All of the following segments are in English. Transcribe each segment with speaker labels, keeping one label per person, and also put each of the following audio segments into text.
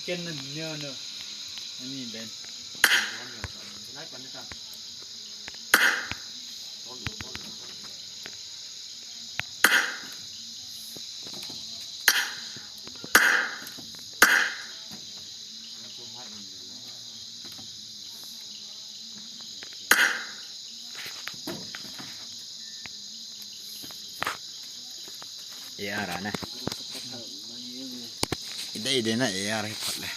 Speaker 1: chicken nữa nữa anh nhìn bên
Speaker 2: ARนะได้นะ AR ให้พอดเลย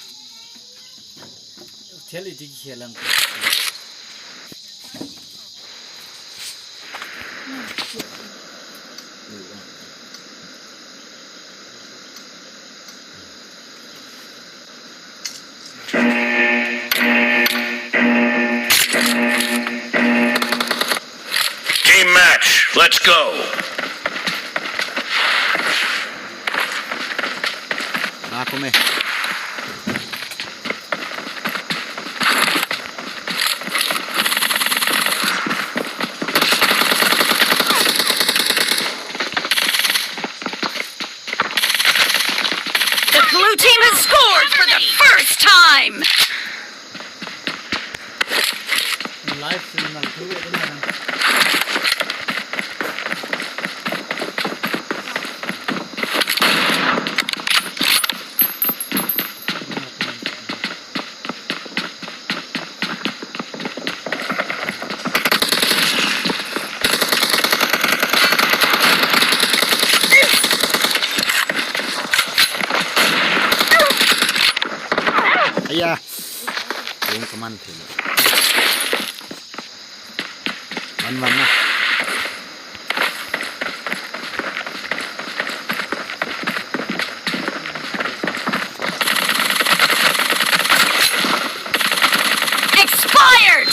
Speaker 1: Tell it to kill him.
Speaker 3: Team match, let's go.
Speaker 2: Aku meh.
Speaker 4: The blue team has scored for the first time.
Speaker 1: Life is not good, man.
Speaker 2: Ayah. Yung kaman thil. Man na.
Speaker 4: Expired.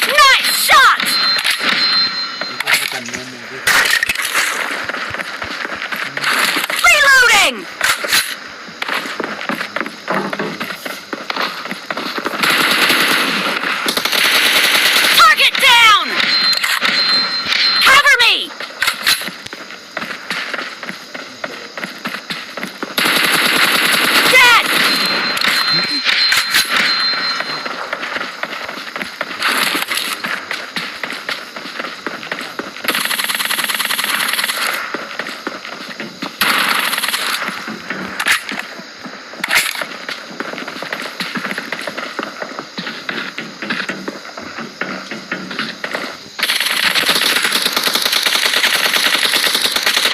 Speaker 4: Nice shot. Reloading. Target down. Cover me. Dead.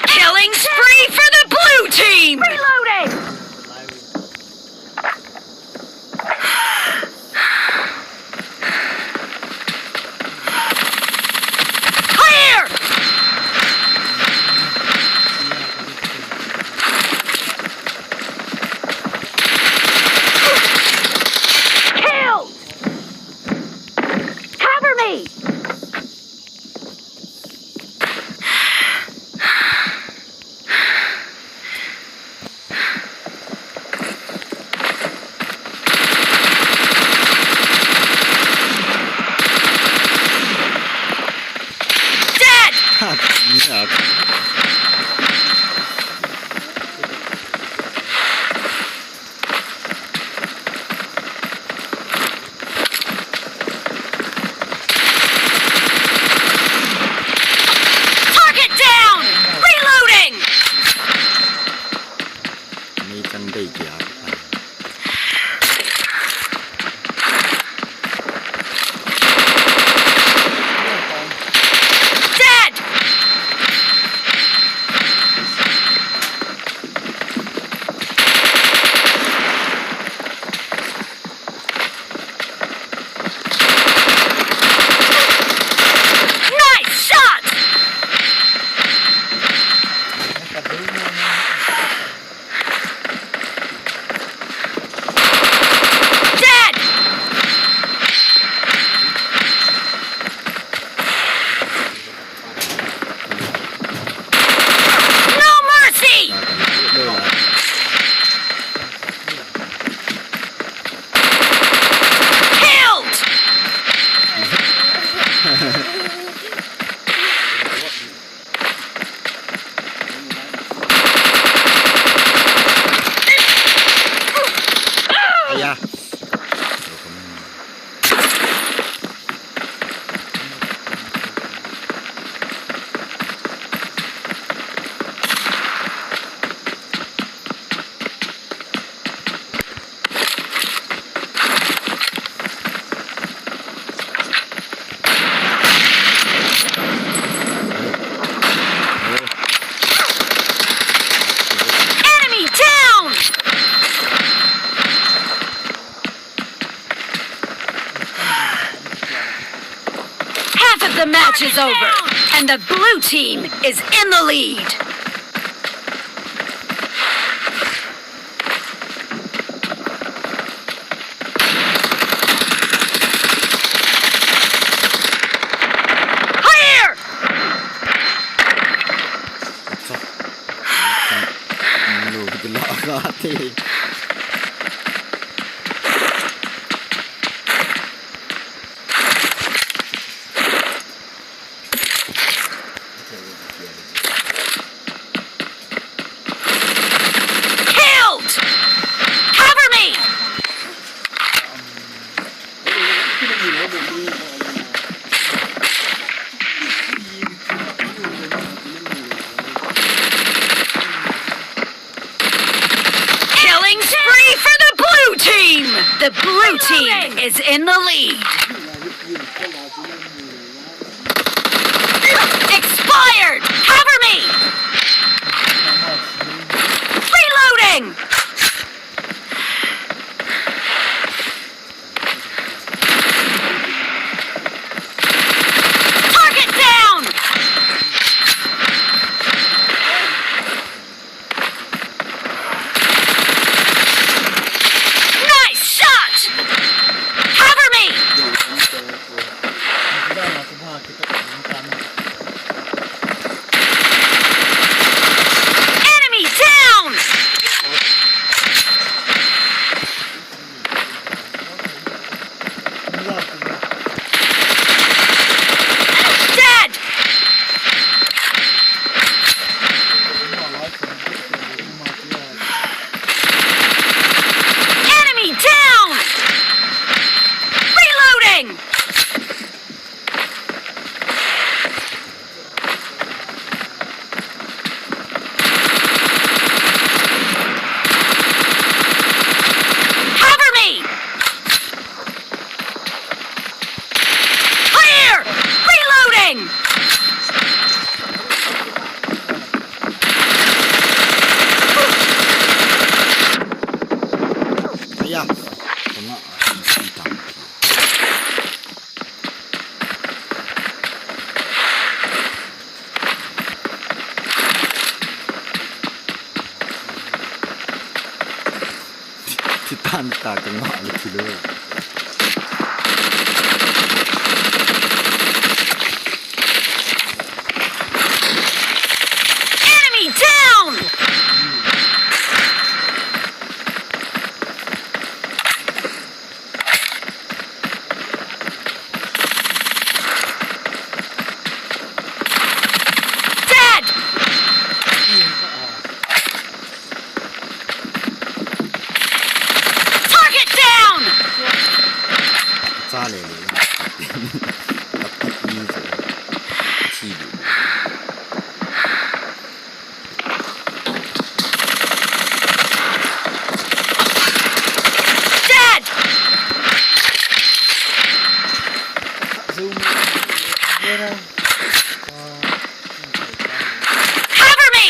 Speaker 4: Killing spree for the blue team. Reloading. Clear. Kill. Cover me. Dead. Target down. Reloading.
Speaker 2: Ni kan dai kya.
Speaker 4: Dead. Nice shot. match is over, and the blue team is in the lead. Clear!
Speaker 2: Lu gelak ke hati.
Speaker 4: Killed! Cover me! Killing spree for the blue team! The blue team is in the lead. Expired! Cover me! Reloading! Target down! Nice shot! Cover me!
Speaker 1: Kita lah kita bukan.
Speaker 4: Enemy down! Dead! Enemy down! Reloading! Cover me! Clear! Reloading!
Speaker 2: Ayah. Tengok hitam. Kita hantar tengok lagi dulu.
Speaker 4: Enemy down! Dead! Target down!
Speaker 2: Saleh ni. Tapi ni je. Cibi.
Speaker 4: Dead!
Speaker 1: Zoom. Merah.
Speaker 4: Cover me!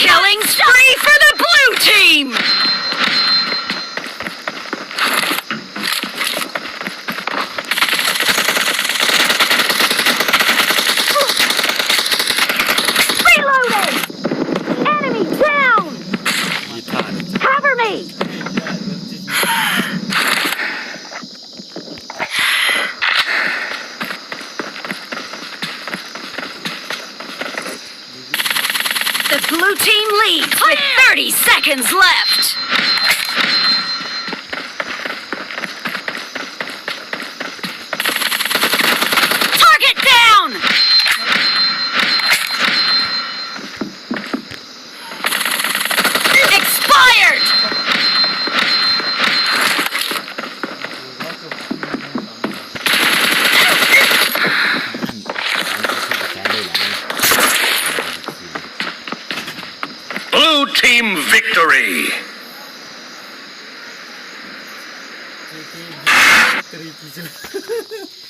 Speaker 4: Killing spree for the blue team! Reloading! Enemy down!
Speaker 2: Hitam.
Speaker 4: Cover me! The blue team leads with 30 seconds left. Target down! Expired!
Speaker 3: Team victory.
Speaker 1: Tricky.